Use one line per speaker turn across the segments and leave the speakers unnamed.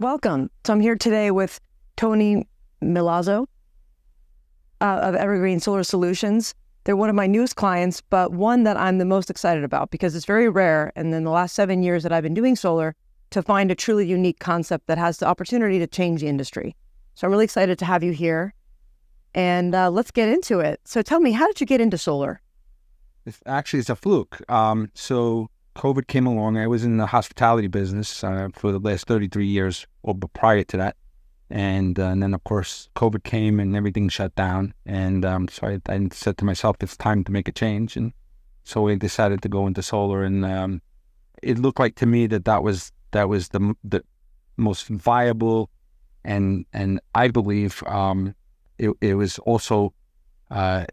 Welcome. So I'm here today with Tony Milazzo of Evergreen Solar Solutions. They're one of my newest clients, but one that I'm the most excited about because it's very rare. And in the last 7 years that I've been doing solar, to find a truly unique concept that has the opportunity to change the industry. So I'm really excited to have you here. And let's get into it. So tell me, how did you get into solar?
It's a fluke. So COVID came along. I was in the hospitality business for the last 33 years, or prior to that. And then, of course, COVID came and everything shut down. And so I said to myself, it's time to make a change. And so we decided to go into solar. And it looked like to me that was the most viable. And I believe it was also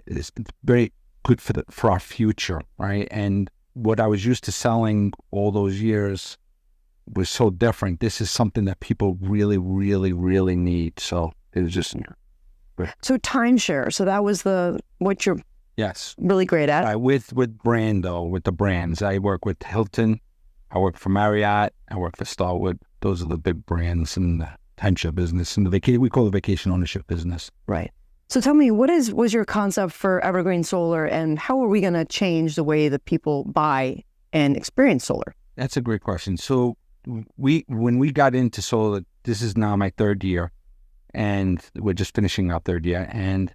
it's very good for our future, right? And what I was used to selling all those years was so different. This is something that people really, really, really need. So it was just...
So timeshare. So that was what you're
yes
really great at.
With the brands. I work with Hilton. I work for Marriott. I work for Starwood. Those are the big brands in the timeshare business, and we call it vacation ownership business.
Right. So tell me, what was your concept for Evergreen Solar, and how are we going to change the way that people buy and experience solar?
That's a great question. So when we got into solar, this is now my third year, and we're just finishing our third year. And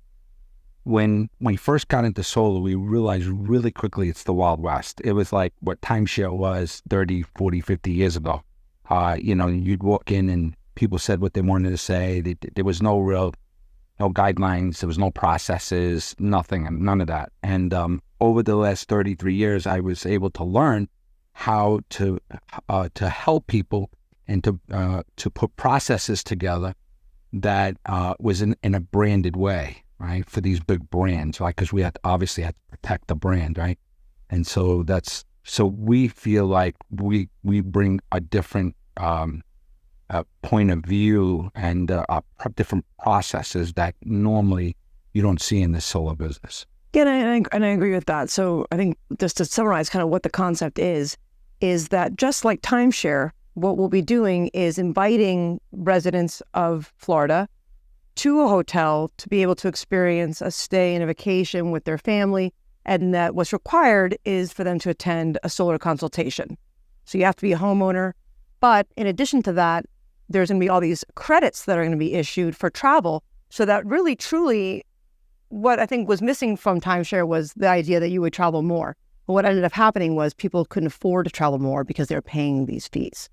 when we first got into solar, we realized really quickly it's the Wild West. It was like what timeshare was 30, 40, 50 years ago. You'd walk in and people said what they wanted to say. There was no guidelines, there was no processes, none of that. And over the last 33 years, I was able to learn how to help people and to put processes together that was in a branded way, right, for these big brands, right? Because we obviously had to protect the brand, right? And so we feel like we bring a different point of view and different processes that normally you don't see in the solar business.
Yeah, and I agree with that. So I think just to summarize kind of what the concept is that just like timeshare, what we'll be doing is inviting residents of Florida to a hotel to be able to experience a stay and a vacation with their family, and that what's required is for them to attend a solar consultation. So you have to be a homeowner, but in addition to that, there's going to be all these credits that are going to be issued for travel. So that really, truly, what I think was missing from timeshare was the idea that you would travel more. But what ended up happening was people couldn't afford to travel more because they're paying these fees,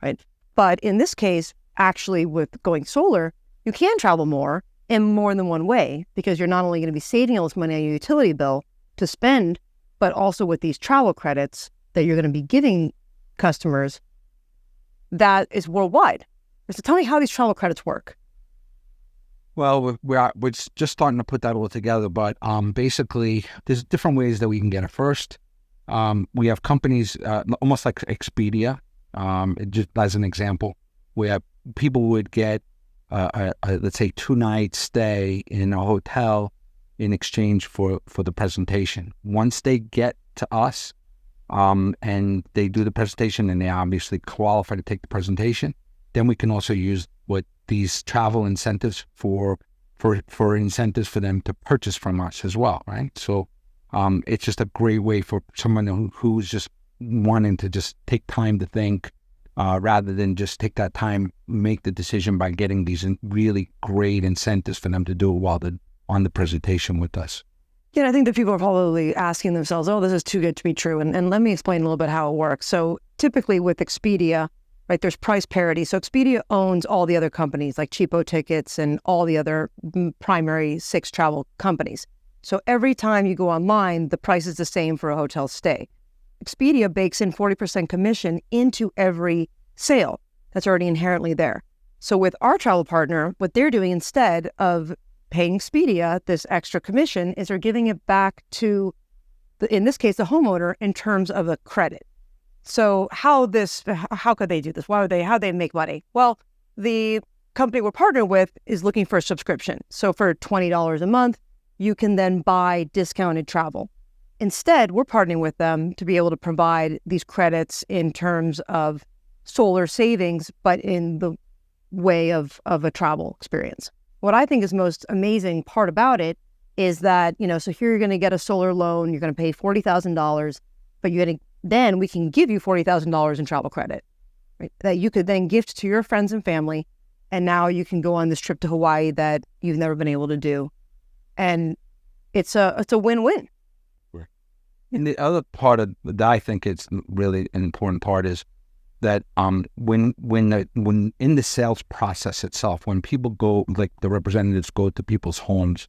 right? But in this case, actually with going solar, you can travel more in more than one way, because you're not only going to be saving all this money on your utility bill to spend, but also with these travel credits that you're going to be giving customers that is worldwide. So tell me how these travel credits work.
Well, we're just starting to put that all together, but basically, there's different ways that we can get it. First, we have companies almost like Expedia, just as an example, where people would get let's say 2-night stay in a hotel in exchange for the presentation. Once they get to us, and they do the presentation and they obviously qualify to take the presentation, then we can also use what these travel incentives for incentives for them to purchase from us as well, right? So it's just a great way for someone who's just wanting to just take time to think, rather than just take that time, make the decision by getting these really great incentives for them to do it while they're on the presentation with us.
Yeah, I think that people are probably asking themselves, oh, this is too good to be true. And let me explain a little bit how it works. So typically with Expedia, right, there's price parity. So Expedia owns all the other companies like Cheapo Tickets and all the other primary 6 travel companies. So every time you go online, the price is the same for a hotel stay. Expedia bakes in 40% commission into every sale. That's already inherently there. So with our travel partner, what they're doing instead of paying Expedia this extra commission is they're giving it back to, in this case, the homeowner in terms of a credit. So how could they do this? How do they make money? Well, the company we're partnered with is looking for a subscription. So for $20 a month, you can then buy discounted travel. Instead, we're partnering with them to be able to provide these credits in terms of solar savings, but in the way of a travel experience. What I think is most amazing part about it is that, so here you're going to get a solar loan, you're going to pay $40,000, but then we can give you $40,000 in travel credit, right? That you could then gift to your friends and family. And now you can go on this trip to Hawaii that you've never been able to do. And it's a win-win.
Right. And the other part of that I think it's really an important part is that when in the sales process itself, when people go, like the representatives go to people's homes,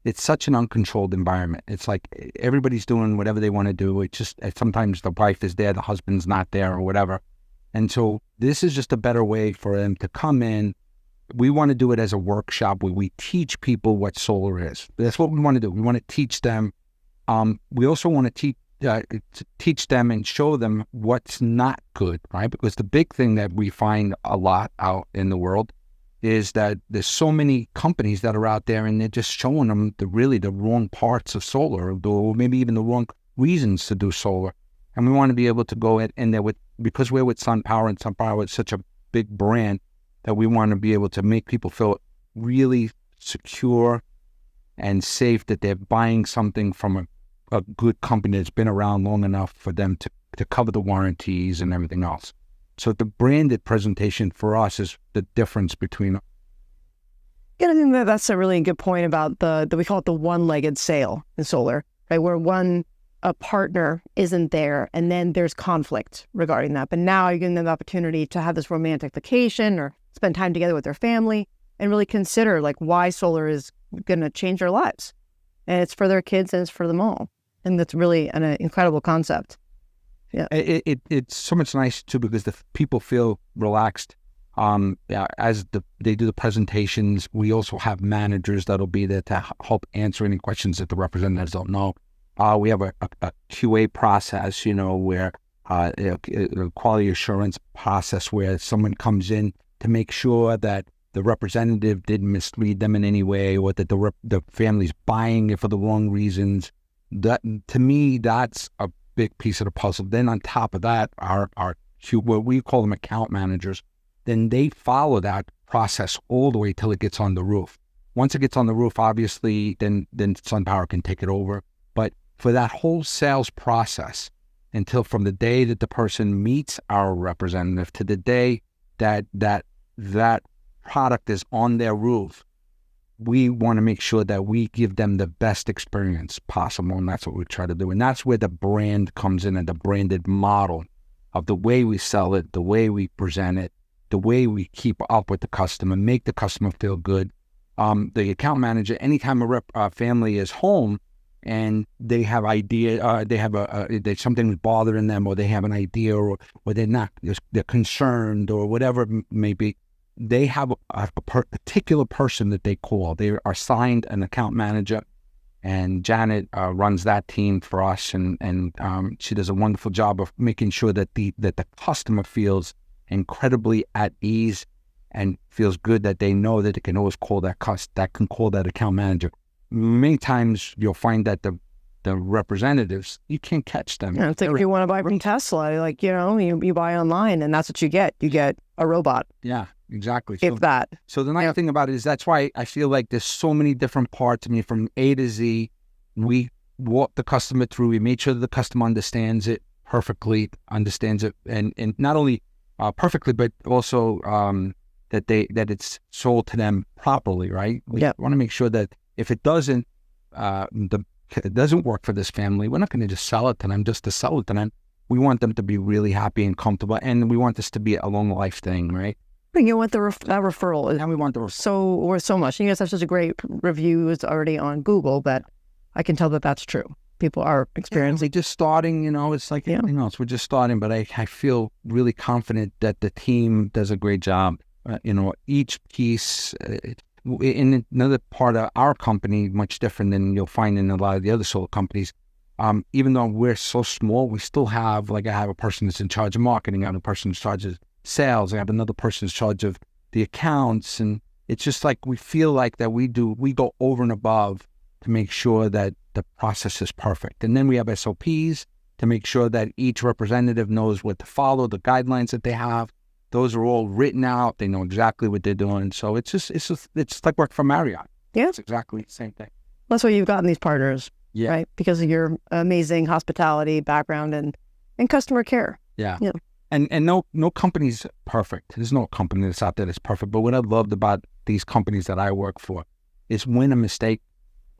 it's such an uncontrolled environment. It's like everybody's doing whatever they want to do. It's just sometimes the wife is there, the husband's not there or whatever. And so this is just a better way for them to come in. We want to do it as a workshop where we teach people what solar is. That's what we want to do. We want to teach them. We also want to teach them and show them what's not good, right? Because the big thing that we find a lot out in the world is that there's so many companies that are out there and they're just showing them the wrong parts of solar, or maybe even the wrong reasons to do solar. And we want to be able to go in there because we're with SunPower, and SunPower is such a big brand that we want to be able to make people feel really secure and safe that they're buying something from a good company that's been around long enough for them to cover the warranties and everything else. So the branded presentation for us is the difference between.
Yeah, I think that's a really good point about we call it the one-legged sale in solar, right? Where a partner isn't there, and then there's conflict regarding that. But now you're getting the opportunity to have this romantic vacation or spend time together with their family and really consider like why solar is going to change their lives. And it's for their kids and it's for them all. And that's really an incredible concept. Yeah,
it's so much nice too because the people feel relaxed. As they do the presentations, we also have managers that'll be there to help answer any questions that the representatives don't know. We have a QA process, where a quality assurance process where someone comes in to make sure that the representative didn't mislead them in any way, or that the family's buying it for the wrong reasons. That, to me, that's a big piece of the puzzle. Then on top of that, our what we call them account managers, then they follow that process all the way till it gets on the roof. Once it gets on the roof, obviously, then SunPower can take it over. But for that whole sales process, until from the day that the person meets our representative to the day that product is on their roof, we want to make sure that we give them the best experience possible, and that's what we try to do. And that's where the brand comes in, and the branded model of the way we sell it, the way we present it, the way we keep up with the customer, make the customer feel good. The account manager, anytime a family is home and they have they something is bothering them, or they have an idea, or they're concerned, or whatever it may be, they have a particular person that they call. They are assigned an account manager, and Janet runs that team for us, and she does a wonderful job of making sure that the customer feels incredibly at ease and feels good, that they know that they can always call that account manager. Many times you'll find that the representatives, you can't catch them.
Yeah, it's like if you want to buy from Tesla, like, you buy online and that's what you get. You get a robot.
Yeah, exactly.
So
the nice thing about it is that's why I feel like there's so many different parts. I mean, from A to Z, we walk the customer through. We make sure that the customer understands it perfectly, and not only perfectly, but also that it's sold to them properly, right? We want to make sure that if it doesn't, it doesn't work for this family, we're not going to just sell it to them just to sell it to them. We want them to be really happy and comfortable, and we want this to be a long life thing, right?
You want that referral,
and we want the referral.
so much. And you guys have such a great reviews already on Google that I can tell that that's true. People are experiencing.
We're just starting, it's like anything else. We're just starting, but I feel really confident that the team does a great job. Each piece. In another part of our company, much different than you'll find in a lot of the other solar companies, even though we're so small, we still have, I have a person that's in charge of marketing, I have a person in charge of sales, I have another person in charge of the accounts, and it's just like we feel like that we go over and above to make sure that the process is perfect. And then we have SOPs to make sure that each representative knows what to follow, the guidelines that they have. those are all written out. They know exactly what they're doing. So it's like work for Marriott.
Yeah.
It's exactly the same thing.
That's why you've gotten these partners,
Yeah.
right? Because of your amazing hospitality background and customer care.
Yeah.
Yeah.
And no company's perfect. There's no company that's out there that's perfect. But what I loved about these companies that I work for is when a mistake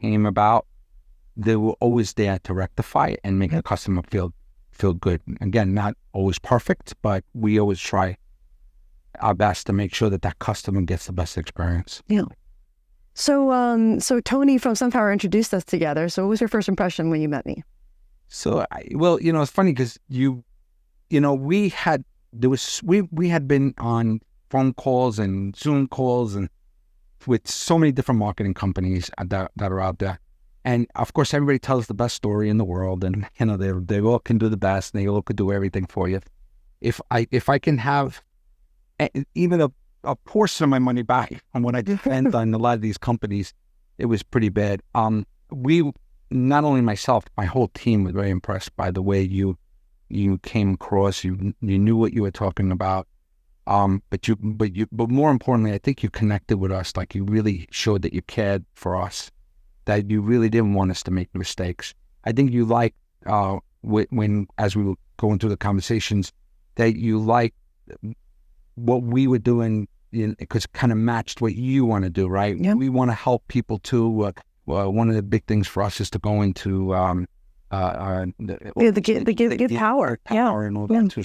came about, they were always there to rectify it and make the customer feel good. Again, not always perfect, but we always try our best to make sure that customer gets the best experience.
Yeah. So Tony from Sunflower introduced us together. So what was your first impression when you met me?
So, it's funny because we had been on phone calls and Zoom calls and with so many different marketing companies that are out there. And of course, everybody tells the best story in the world, and they all can do the best, and they all could do everything for you. If I can have even a portion of my money back on what I spent on a lot of these companies, it was pretty bad. We, not only myself, my whole team was very impressed by the way you came across. You knew what you were talking about. But more importantly, I think you connected with us. Like, you really showed that you cared for us, that you really didn't want us to make mistakes. I think you liked when as we were going through the conversations, that you liked what we were doing because it kind of matched what you want to do, right?
Yeah.
We want to help people too. One of the big things for us is to go into
give power.
Power and all that too.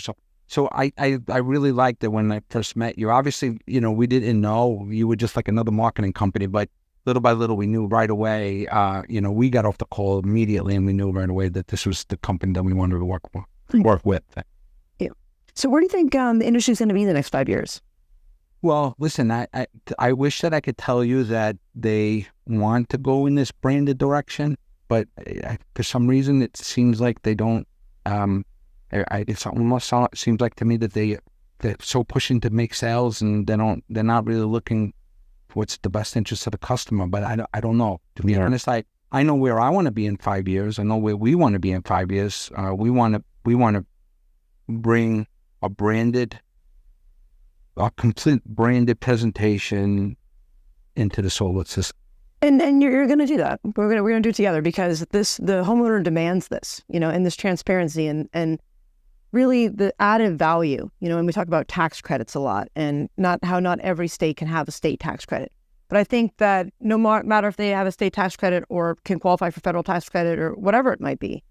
So I really liked it when I first met you. Obviously, we didn't know. You were just like another marketing company, but little by little, we knew right away. We got off the call immediately, and we knew right away that this was the company that we wanted to work with.
Yeah. So where do you think the industry is going to be in the next 5 years?
Well, listen, I wish that I could tell you that they want to go in this branded direction, but for some reason, it seems like they don't. It almost seems like to me that they're so pushing to make sales, and they're not really looking for what's the best interest of the customer. But I don't know. To be honest, I know where I want to be in 5 years. I know where we want to be in 5 years. We want to bring a complete branded presentation into the solar system.
And you're going to do that. We're going to do it together, because the homeowner demands this, and this transparency and really the added value, and we talk about tax credits a lot, and not every state can have a state tax credit. But I think that no matter if they have a state tax credit or can qualify for federal tax credit or whatever it might be,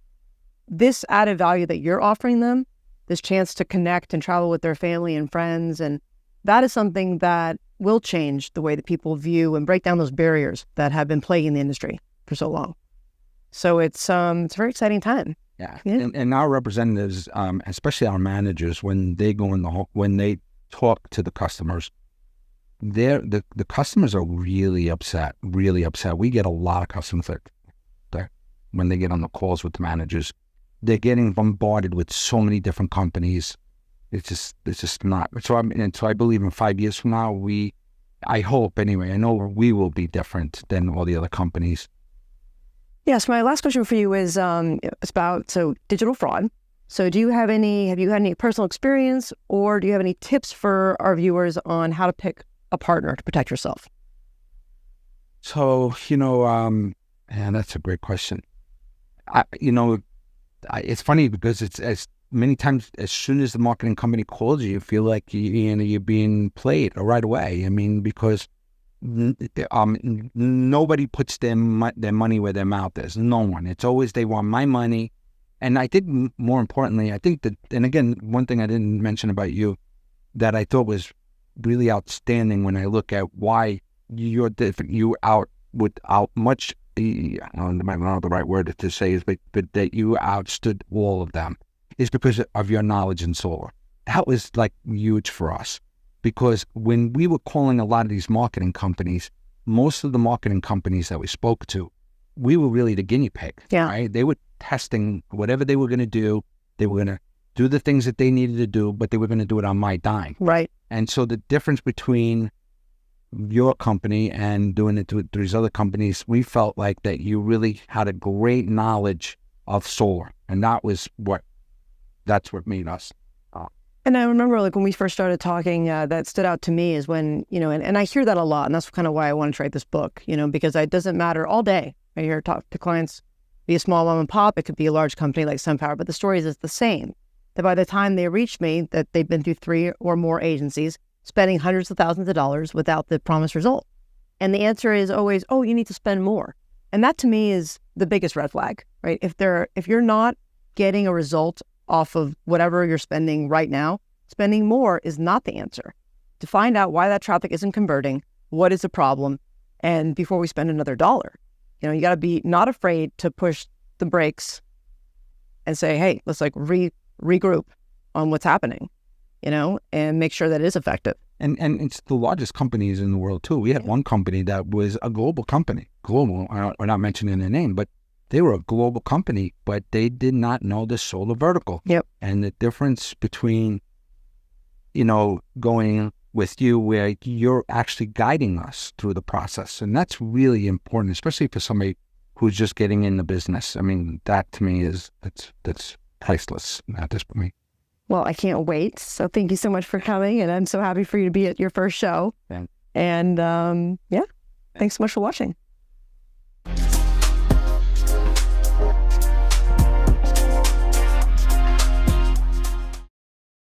this added value that you're offering them, this chance to connect and travel with their family and friends, and that is something that will change the way that people view and break down those barriers that have been plaguing the industry for so long. So it's a very exciting time.
Yeah. And our representatives, especially our managers, when they go when they talk to the customers, the customers are really upset. We get a lot of customers that when they get on the calls with the managers, they're getting bombarded with so many different companies. It's just not. So I believe in 5 years from now, I hope anyway, I know we will be different than all the other companies.
Yes. My last question for you is it's about digital fraud. So have you had any personal experience, or do you have any tips for our viewers on how to pick a partner to protect yourself?
So, and that's a great question. It's funny because it's as many times as soon as the marketing company calls you, you feel like you're being played right away. I mean, because nobody puts their money where their mouth is. No one. It's always they want my money. And I think more importantly, I think that, and again, one thing I didn't mention about you that I thought was really outstanding when I look at why you're different, you without much, I don't know the right word to say is, but that you outstood all of them, is because of your knowledge in solar. That was like huge for us, because when we were calling a lot of these marketing companies, most of the marketing companies that we spoke to, we were really the guinea pig.
Yeah.
Right? They were testing whatever they were going to do. They were going to do the things that they needed to do, but they were going to do it on my dime.
Right.
And so the difference between your company and doing it to these other companies, we felt like that you really had a great knowledge of solar, and that's what made us
And I remember like when we first started talking, that stood out to me is when, and I hear that a lot. And that's kind of why I wanted to write this book, because it doesn't matter all day. I hear talk to clients, be a small mom and pop, it could be a large company like SunPower, but the story is the same. That by the time they reach me, that they've been through 3 or more agencies, spending hundreds of thousands of dollars without the promised result. And the answer is always, oh, you need to spend more. And that to me is the biggest red flag, right? If you're not getting a result off of whatever you're spending right now, spending more is not the answer. To find out why that traffic isn't converting, what is the problem, and before we spend another dollar, you got to be not afraid to push the brakes and say, hey, let's like regroup on what's happening, and make sure that it is effective.
And it's the largest companies in the world too. We had one company that was a global company. Global, we're not mentioning the name, but they were a global company, but they did not know the solar vertical.
Yep.
And the difference between, going with you where you're actually guiding us through the process. And that's really important, especially for somebody who's just getting in the business. I mean, that to me that's priceless at this point.
Well, I can't wait. So thank you so much for coming. And I'm so happy for you to be at your first show.
Thanks.
And thanks so much for watching.